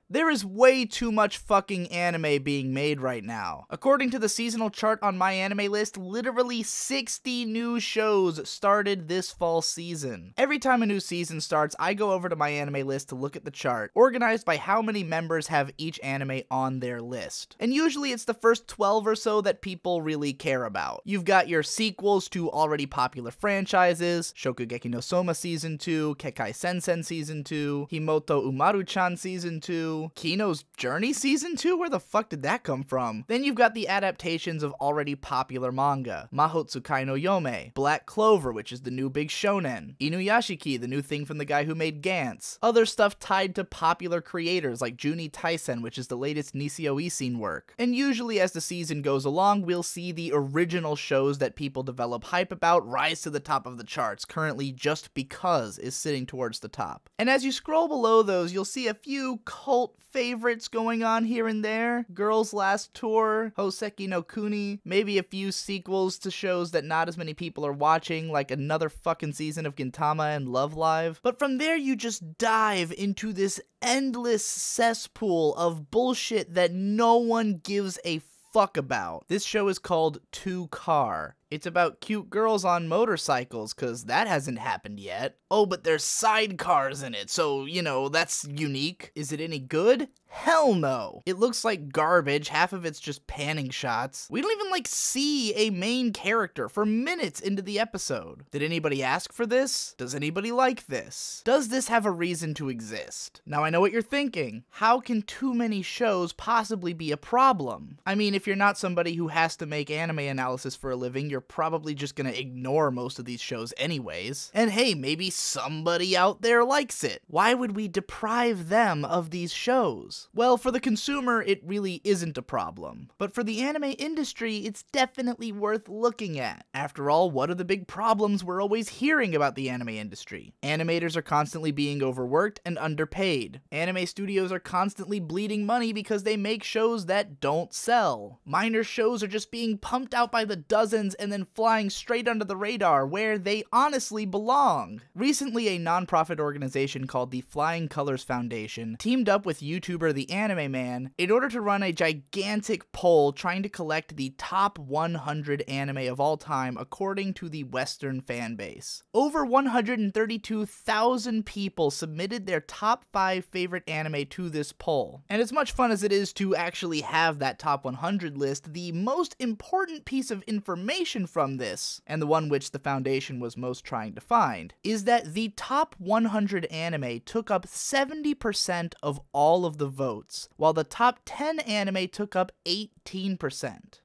There is way too much fucking anime being made right now. According to the seasonal chart on my anime list, literally 60 new shows started this fall season. Every time a new season starts, I go over to my anime list to look at the chart, organized by how many members have each anime on their list. And usually it's the first 12 or so that people really care about. You've got your sequels to already popular franchises, Shokugeki no Soma Season 2, Kekai Sensen Season 2, Himoto Umaru-chan Season 2, Kino's Journey Season 2? Where the fuck did that come from? Then you've got the adaptations of already popular manga, Mahotsukai no Yome, Black Clover, which is the new big shonen, Inuyashiki, the new thing from the guy who made Gantz, other stuff tied to popular creators like Juni Taisen, which is the latest Nisio Isin work. And usually as the season goes along, we'll see the original shows that people develop hype about rise to the top of the charts. Currently, Just Because is sitting towards the top. And as you scroll below those, you'll see a few cult favorites going on here and there. Girls Last Tour, Hoseki no Kuni, maybe a few sequels to shows that not as many people are watching, like another fucking season of Gintama and Love Live. But from there, you just dive into this endless cesspool of bullshit that no one gives a fuck about. This show is called Two Car. It's about cute girls on motorcycles, cause that hasn't happened yet. Oh, but there's sidecars in it, so, you know, that's unique. Is it any good? Hell no. It looks like garbage, half of it's just panning shots. We don't even, like, see a main character for minutes into the episode. Did anybody ask for this? Does anybody like this? Does this have a reason to exist? Now, I know what you're thinking. How can too many shows possibly be a problem? I mean, if you're not somebody who has to make anime analysis for a living, you're probably just gonna ignore most of these shows anyways. And hey, maybe somebody out there likes it. Why would we deprive them of these shows? Well, for the consumer, it really isn't a problem. But for the anime industry, it's definitely worth looking at. After all, what are the big problems we're always hearing about the anime industry? Animators are constantly being overworked and underpaid. Anime studios are constantly bleeding money because they make shows that don't sell. Minor shows are just being pumped out by the dozens and then flying straight under the radar where they honestly belong. Recently, a non-profit organization called the Flying Colors Foundation teamed up with YouTuber The Anime Man in order to run a gigantic poll trying to collect the top 100 anime of all time according to the Western fan base. Over 132,000 people submitted their top 5 favorite anime to this poll. And as much fun as it is to actually have that top 100 list, the most important piece of information from this, and the one which the foundation was most trying to find, is that the top 100 anime took up 70% of all of the votes, while the top 10 anime took up 18%,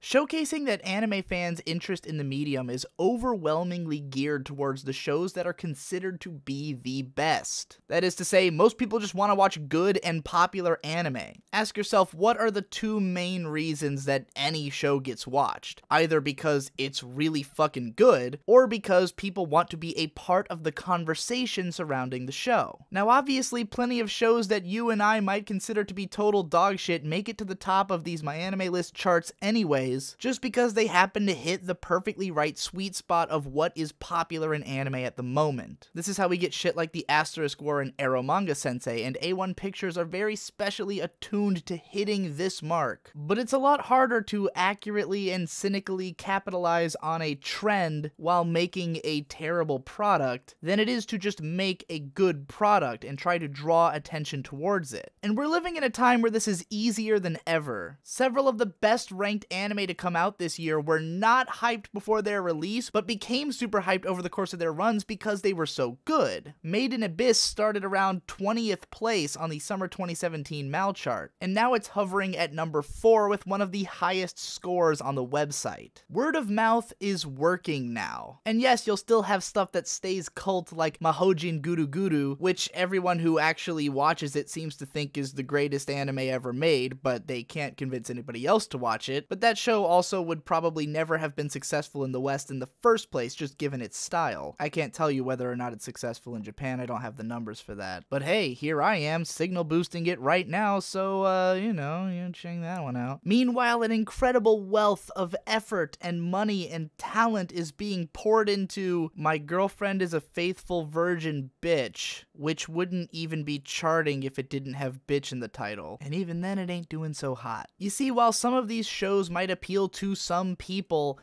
showcasing that anime fans' interest in the medium is overwhelmingly geared towards the shows that are considered to be the best. That is to say, most people just want to watch good and popular anime. Ask yourself, what are the two main reasons that any show gets watched? Either because it's really fucking good, or because people want to be a part of the conversation surrounding the show. Now obviously, plenty of shows that you and I might consider to be total dog shit make it to the top of these My Anime List charts anyways, just because they happen to hit the perfectly right sweet spot of what is popular in anime at the moment. This is how we get shit like the Asterisk War and Arrow Manga Sensei, and A1 Pictures are very specially attuned to hitting this mark. But it's a lot harder to accurately and cynically capitalize on a trend while making a terrible product than it is to just make a good product and try to draw attention towards it. And we're living in a time where this is easier than ever. Several of the best ranked anime to come out this year were not hyped before their release, but became super hyped over the course of their runs because they were so good. Made in Abyss started around 20th place on the summer 2017 Mal chart, and now it's hovering at number 4 with one of the highest scores on the website. Word of mouth is working now. And yes, you'll still have stuff that stays cult like Mahojin Guru Guru, which everyone who actually watches it seems to think is the greatest anime ever made, but they can't convince anybody else to watch it. But that show also would probably never have been successful in the West in the first place, just given its style. I can't tell you whether or not it's successful in Japan, I don't have the numbers for that. But hey, here I am, signal boosting it right now, so, you know, check that one out. Meanwhile, an incredible wealth of effort and money and talent is being poured into My Girlfriend is a Faithful Virgin Bitch. which wouldn't even be charting if it didn't have bitch in the title. And even then it ain't doing so hot. You see, while some of these shows might appeal to some people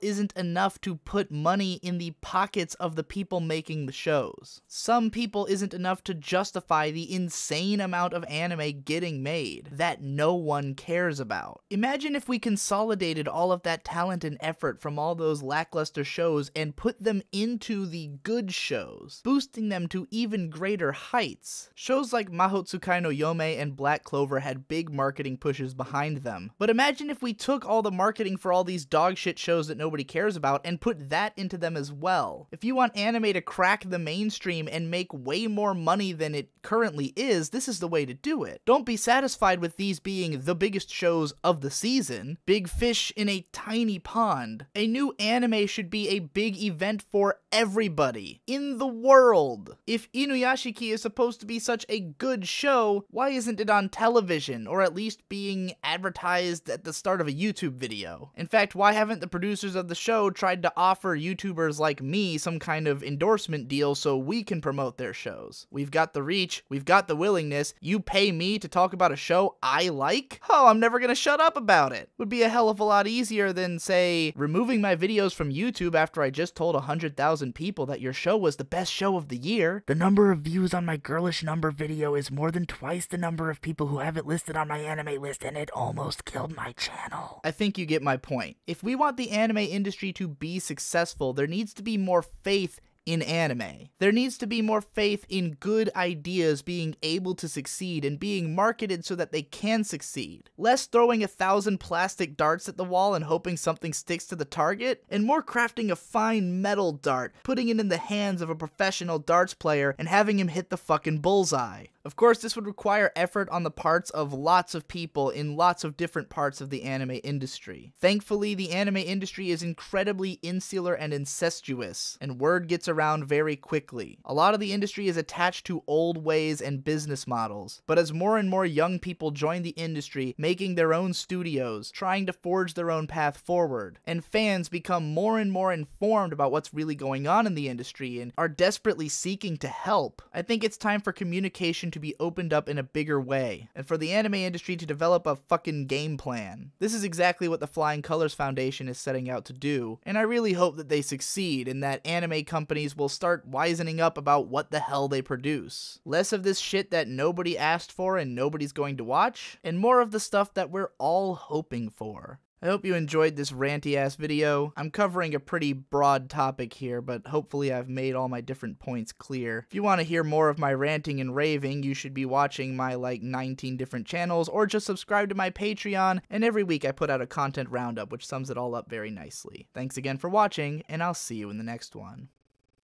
isn't enough to put money in the pockets of the people making the shows. Some people isn't enough to justify the insane amount of anime getting made that no one cares about. Imagine if we consolidated all of that talent and effort from all those lackluster shows and put them into the good shows, boosting them to even greater heights. Shows like Mahotsukai no Yome and Black Clover had big marketing pushes behind them. But imagine if we took all the marketing for all these dogshit shows that nobody cares about and put that into them as well. If you want anime to crack the mainstream and make way more money than it currently is, this is the way to do it. Don't be satisfied with these being the biggest shows of the season. Big fish in a tiny pond. A new anime should be a big event for everybody in the world. If Inuyashiki is supposed to be such a good show, why isn't it on television, or at least being advertised at the start of a YouTube video? In fact, why haven't the producers of the show tried to offer YouTubers like me some kind of endorsement deal so we can promote their shows? We've got the reach, we've got the willingness, you pay me to talk about a show I like? Oh, I'm never gonna shut up about it. Would be a hell of a lot easier than, say, removing my videos from YouTube after I just told 100,000 people that your show was the best show of the year. The number of views on my girlish number video is more than twice the number of people who have it listed on my anime list, and it almost killed my channel. I think you get my point. If we want the anime industry to be successful, there needs to be more faith in anime. There needs to be more faith in good ideas being able to succeed and being marketed so that they can succeed. Less throwing 1,000 plastic darts at the wall and hoping something sticks to the target, and more crafting a fine metal dart, putting it in the hands of a professional darts player and having him hit the fucking bullseye. Of course, this would require effort on the parts of lots of people in lots of different parts of the anime industry. Thankfully, the anime industry is incredibly insular and incestuous, and word gets around very quickly. A lot of the industry is attached to old ways and business models, but as more and more young people join the industry, making their own studios, trying to forge their own path forward, and fans become more and more informed about what's really going on in the industry and are desperately seeking to help, I think it's time for communication to be opened up in a bigger way, and for the anime industry to develop a fucking game plan. This is exactly what the Flying Colors Foundation is setting out to do, and I really hope that they succeed and that anime companies will start wisening up about what the hell they produce. Less of this shit that nobody asked for and nobody's going to watch, and more of the stuff that we're all hoping for. I hope you enjoyed this ranty-ass video. I'm covering a pretty broad topic here, but hopefully I've made all my different points clear. If you want to hear more of my ranting and raving, you should be watching my, 19 different channels, or just subscribe to my Patreon, and every week I put out a content roundup, which sums it all up very nicely. Thanks again for watching, and I'll see you in the next one.